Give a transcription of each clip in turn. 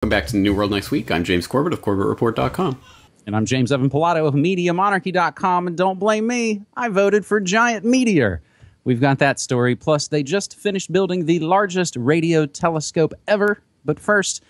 Welcome back to the New World Next Week. I'm James Corbett of CorbettReport.com. And I'm James Evan Pilato of MediaMonarchy.com. And don't blame me, I voted for Giant Meteor. We've got that story. Plus, they just finished building the largest radio telescope ever. But first,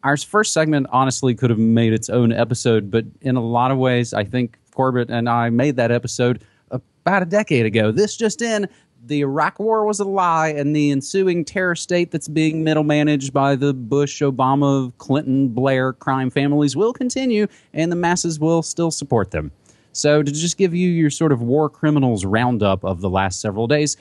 our first segment honestly could have made its own episode. But in a lot of ways, I think Corbett and I made that episode about a decade ago. This just in. The Iraq War was a lie, and the ensuing terror state that's being middle managed by the Bush, Obama, Clinton, Blair crime families will continue, and the masses will still support them. So to just give you your sort of war criminals roundup of the last several days,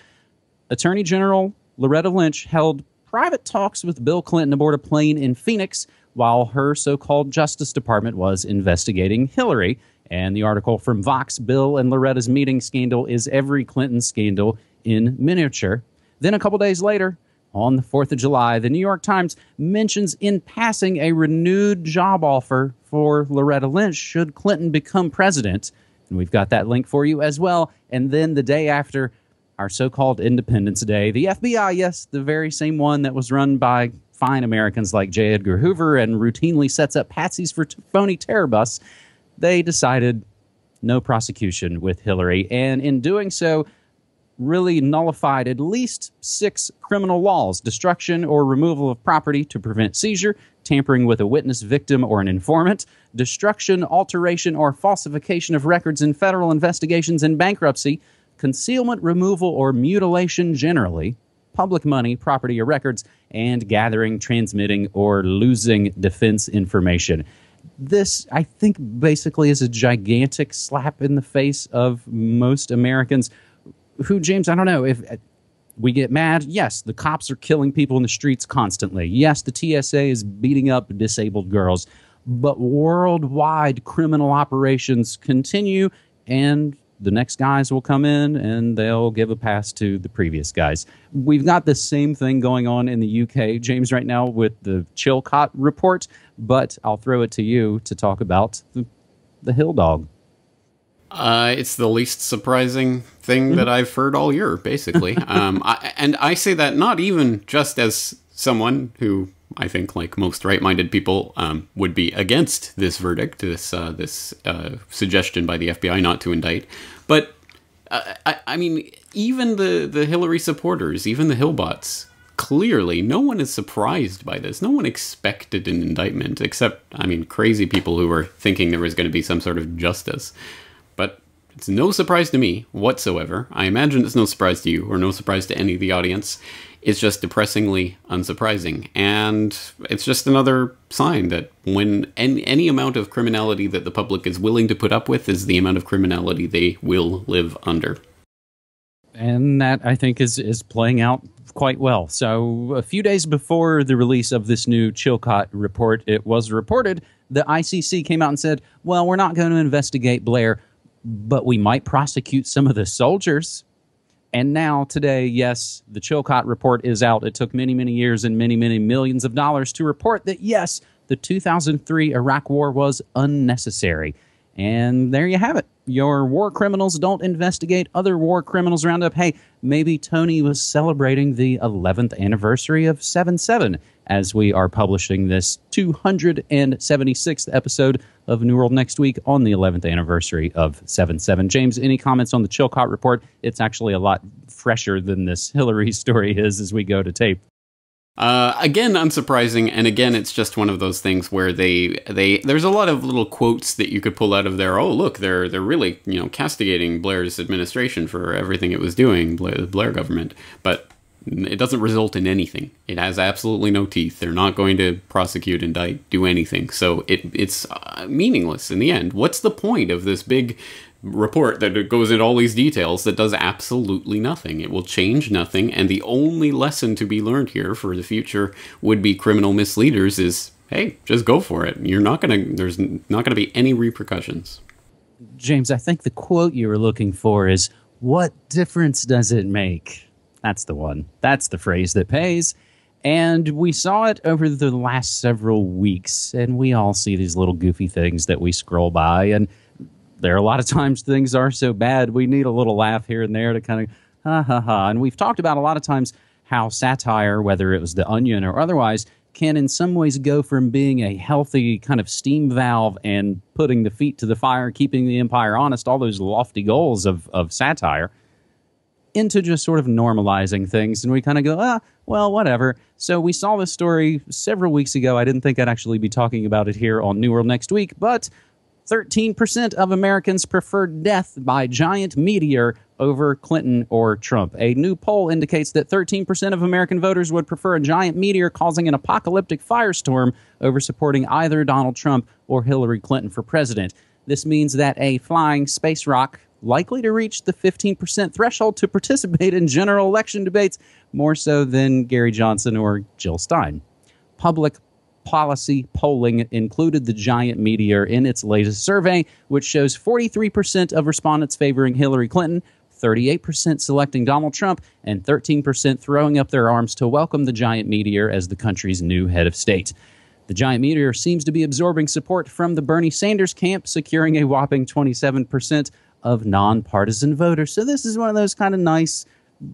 Attorney General Loretta Lynch held private talks with Bill Clinton aboard a plane in Phoenix while her so-called Justice Department was investigating Hillary. And the article from Vox, Bill and Loretta's meeting scandal is every Clinton scandal in miniature. Then a couple days later, on the 4th of July, the New York Times mentions in passing a renewed job offer for Loretta Lynch should Clinton become president. And we've got that link for you as well. And then the day after, our so-called Independence Day, the FBI, yes, the very same one that was run by fine Americans like J. Edgar Hoover and routinely sets up patsies for phony terror busts, they decided no prosecution with Hillary. And in doing so, really nullified at least 6 criminal laws: destruction or removal of property to prevent seizure, tampering with a witness, victim, or an informant, destruction, alteration, or falsification of records in federal investigations and bankruptcy, concealment, removal, or mutilation generally, public money, property, or records, and gathering, transmitting, or losing defense information. This, I think, basically is a gigantic slap in the face of most Americans who, James, I don't know, if we get mad. Yes, the cops are killing people in the streets constantly. Yes, the TSA is beating up disabled girls. But worldwide criminal operations continue, and the next guys will come in and they'll give a pass to the previous guys. We've got the same thing going on in the UK, James, right now with the Chilcot report, but I'll throw it to you to talk about the Hill Dog. It's the least surprising thing that I've heard all year, basically. And I say that not even just as someone who I think, like most right-minded people, would be against this verdict, this suggestion by the FBI not to indict. But, I mean, even the Hillary supporters, even the Hillbots, clearly no one is surprised by this. No one expected an indictment, except, I mean, crazy people who were thinking there was going to be some sort of justice. But it's no surprise to me whatsoever. I imagine it's no surprise to you, or no surprise to any of the audience. It's just depressingly unsurprising. And it's just another sign that when any amount of criminality that the public is willing to put up with is the amount of criminality they will live under. And that, I think, is playing out quite well. So a few days before the release of this new Chilcot report, it was reported the ICC came out and said, well, we're not going to investigate Blair, but we might prosecute some of the soldiers. And now, today, yes, the Chilcot report is out. It took many, many years and many, many millions of dollars to report that, yes, the 2003 Iraq War was unnecessary. And there you have it. Your war criminals don't investigate other war criminals round up. Hey, maybe Tony was celebrating the 11th anniversary of 7/7 as we are publishing this 276th episode of New World Next Week on the 11th anniversary of 7/7. James, any comments on the Chilcot report? It's actually a lot fresher than this Hillary story is as we go to tape. Again, unsurprising, and again, it's just one of those things where there's a lot of little quotes that you could pull out of there. Oh, look, they're really, castigating Blair's administration for everything it was doing, the Blair government, but it doesn't result in anything. It has absolutely no teeth. They're not going to prosecute, indict, do anything, so it's meaningless in the end. What's the point of this big report that goes into all these details that does absolutely nothing? It will change nothing, and the only lesson to be learned here for the future would-be criminal misleaders is, hey, just go for it. There's not gonna be any repercussions. James, I think the quote you were looking for is, what difference does it make? That's the one. That's the phrase that pays. And we saw it over the last several weeks, and we all see these little goofy things that we scroll by, and there are a lot of times things are so bad we need a little laugh here and there to kind of ha ha ha. And we've talked about a lot of times how satire, whether it was The Onion or otherwise, can in some ways go from being a healthy kind of steam valve and putting the feet to the fire, keeping the empire honest, all those lofty goals of satire, into just sort of normalizing things. And we kind of go, well, whatever. So we saw this story several weeks ago. I didn't think I'd actually be talking about it here on New World Next Week, but 13% of Americans prefer death by giant meteor over Clinton or Trump. A new poll indicates that 13% of American voters would prefer a giant meteor causing an apocalyptic firestorm over supporting either Donald Trump or Hillary Clinton for president. This means that a flying space rock, likely to reach the 15% threshold to participate in general election debates, more so than Gary Johnson or Jill Stein. Public policy polling included the giant meteor in its latest survey, which shows 43% of respondents favoring Hillary Clinton, 38% selecting Donald Trump, and 13% throwing up their arms to welcome the giant meteor as the country's new head of state. The giant meteor seems to be absorbing support from the Bernie Sanders camp, securing a whopping 27% of nonpartisan voters. So this is one of those kind of nice,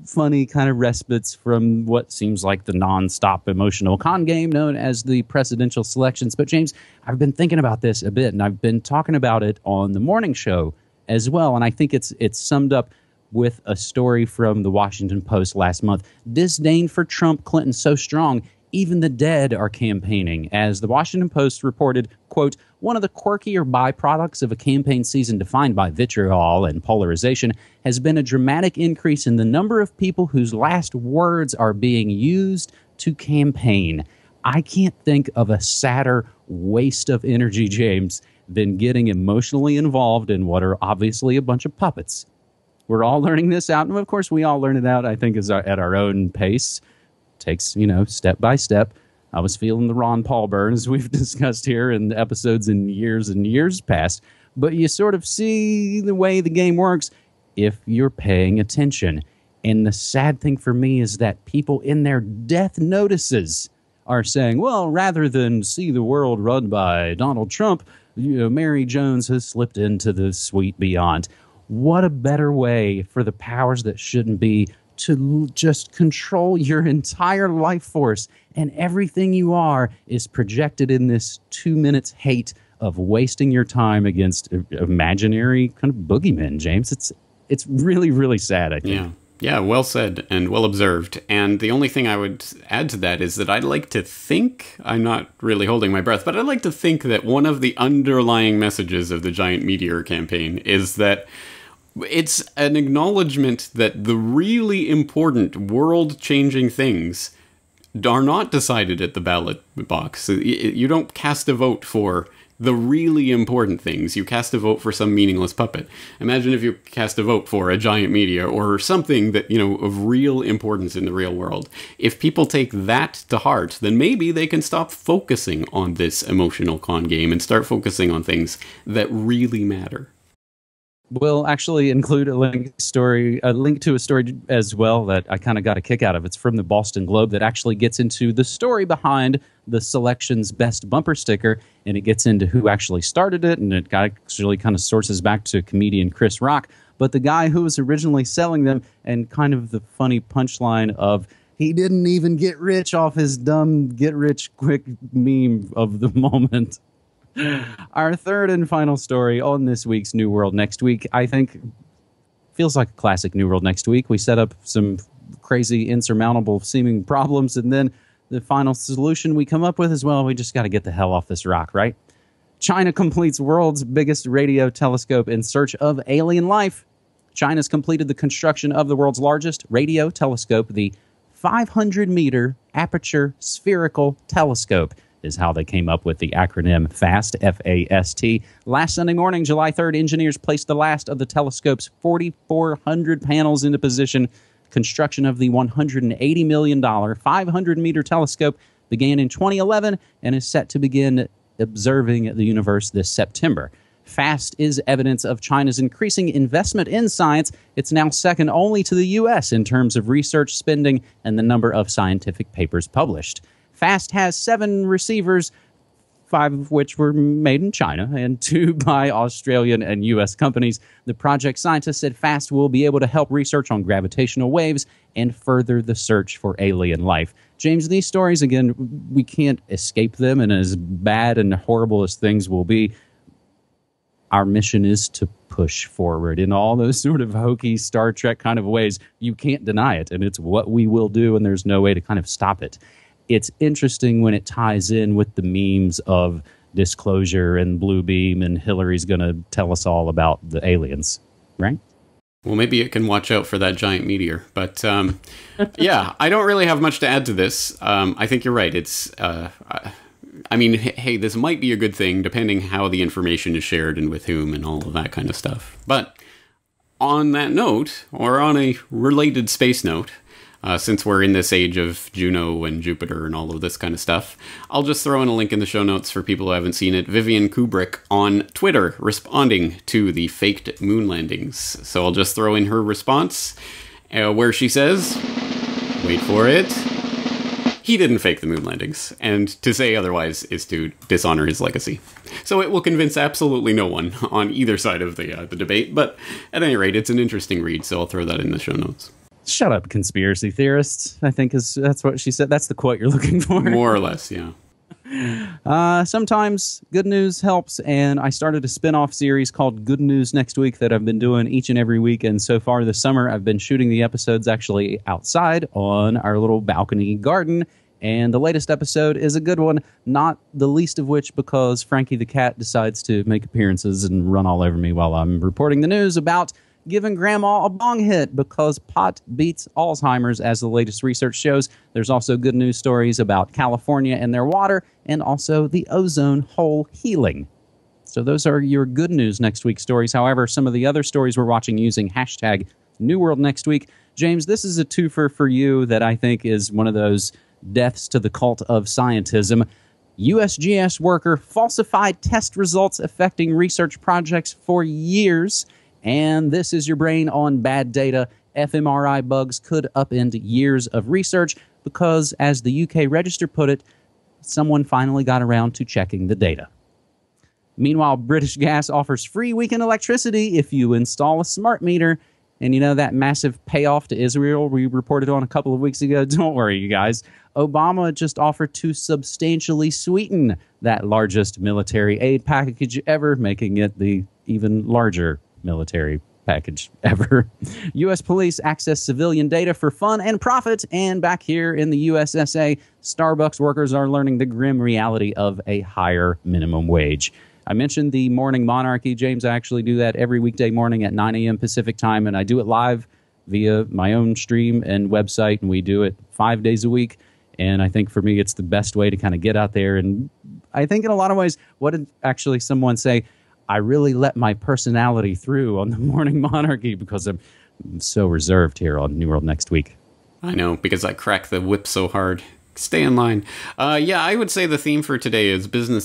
funny kind of respites from what seems like the nonstop emotional con game known as the presidential selections. But James, I've been thinking about this a bit, and I've been talking about it on the morning show as well. And I think it's summed up with a story from the Washington Post last month. Disdain for Trump Clinton so strong, even the dead are campaigning. As the Washington Post reported, quote, one of the quirkier byproducts of a campaign season defined by vitriol and polarization has been a dramatic increase in the number of people whose last words are being used to campaign. I can't think of a sadder waste of energy, James, than getting emotionally involved in what are obviously a bunch of puppets. We're all learning this out, and of course we all learn it out, I think, at our own pace. Takes, step by step. I was feeling the Ron Paul burn, as we've discussed here in episodes in years and years past. But you sort of see the way the game works if you're paying attention. And the sad thing for me is that people in their death notices are saying, well, rather than see the world run by Donald Trump, Mary Jones has slipped into the sweet beyond. What a better way for the powers that shouldn't be to just control your entire life force, and everything you are is projected in this 2 minutes hate of wasting your time against imaginary kind of boogeymen, James. It's really, really sad, I think. Yeah, well said and well observed. And the only thing I would add to that is that I'd like to think, I'm not really holding my breath, but I'd like to think that one of the underlying messages of the giant meteor campaign is that it's an acknowledgement that the really important world-changing things are not decided at the ballot box. You don't cast a vote for the really important things. You cast a vote for some meaningless puppet. Imagine if you cast a vote for a giant meteor or something that, of real importance in the real world. If people take that to heart, then maybe they can stop focusing on this emotional con game and start focusing on things that really matter. We'll actually include a link to a story as well that I kind of got a kick out of. It's from the Boston Globe that actually gets into the story behind the selection's best bumper sticker, and it gets into who actually started it, and it actually kind of sources back to comedian Chris Rock. But the guy who was originally selling them, and kind of the funny punchline of, he didn't even get rich off his dumb get-rich-quick meme of the moment. Our third and final story on this week's New World Next Week, I think, feels like a classic New World Next Week. We set up some crazy, insurmountable seeming problems, and then the final solution we come up with is, well, we just got to get the hell off this rock, right? China completes world's biggest radio telescope in search of alien life. China's completed the construction of the world's largest radio telescope, the 500-meter aperture spherical telescope, is how they came up with the acronym FAST, F-A-S-T. Last Sunday morning, July 3rd, engineers placed the last of the telescope's 4,400 panels into position. Construction of the $180 million 500-meter telescope began in 2011 and is set to begin observing the universe this September. FAST is evidence of China's increasing investment in science. It's now second only to the U.S. in terms of research spending and the number of scientific papers published. FAST has 7 receivers 5 of which were made in China and 2 by Australian and U.S. companies. The project scientists said FAST will be able to help research on gravitational waves and further the search for alien life. James, these stories, again, we can't escape them, and as bad and horrible as things will be, our mission is to push forward in all those sort of hokey Star Trek kind of ways. You can't deny it, and it's what we will do, and there's no way to kind of stop it. It's interesting when it ties in with the memes of disclosure and Blue Beam and Hillary's going to tell us all about the aliens, right? Well, maybe it can watch out for that giant meteor. But yeah, I don't really have much to add to this. I think you're right. It's, I mean, hey, this might be a good thing depending how the information is shared and with whom and all of that kind of stuff. But on that note, or on a related space note, since we're in this age of Juno and Jupiter and all of this kind of stuff, I'll just throw in a link in the show notes for people who haven't seen it. Vivian Kubrick on Twitter responding to the faked moon landings. So I'll just throw in her response where she says, wait for it, he didn't fake the moon landings, and to say otherwise is to dishonor his legacy. So it will convince absolutely no one on either side of the debate, but at any rate, it's an interesting read, so I'll throw that in the show notes. Shut up, conspiracy theorists, I think that's what she said. That's the quote you're looking for. More or less, yeah. Sometimes good news helps, and I started a spin-off series called Good News Next Week that I've been doing each and every week, and so far this summer I've been shooting the episodes actually outside on our little balcony garden, and the latest episode is a good one, not the least of which because Frankie the cat decides to make appearances and run all over me while I'm reporting the news about giving grandma a bong hit because pot beats Alzheimer's, as the latest research shows. There's also good news stories about California and their water, and also the ozone hole healing. So those are your good news next week stories. However, some of the other stories we're watching using hashtag New World Next Week. James, this is a twofer for you that I think is one of those deaths to the cult of scientism. USGS worker falsified test results affecting research projects for years. And this is your brain on bad data. fMRI bugs could upend years of research because, as the UK Register put it, someone finally got around to checking the data. Meanwhile, British Gas offers free weekend electricity if you install a smart meter. And you know that massive payoff to Israel we reported on a couple of weeks ago? Don't worry, you guys. Obama just offered to substantially sweeten that largest military aid package ever, making it the even larger military package ever. U.S. police access civilian data for fun and profit. And back here in the USSA, Starbucks workers are learning the grim reality of a higher minimum wage. I mentioned the morning monarchy. James, I actually do that every weekday morning at 9 a.m. Pacific time, and I do it live via my own stream and website, and we do it 5 days a week. And I think for me, it's the best way to kind of get out there. And I think in a lot of ways, what did actually someone say? I really let my personality through on the morning monarchy because I'm so reserved here on New World Next Week. I know, because I crack the whip so hard. Stay in line. Yeah, I would say the theme for today is business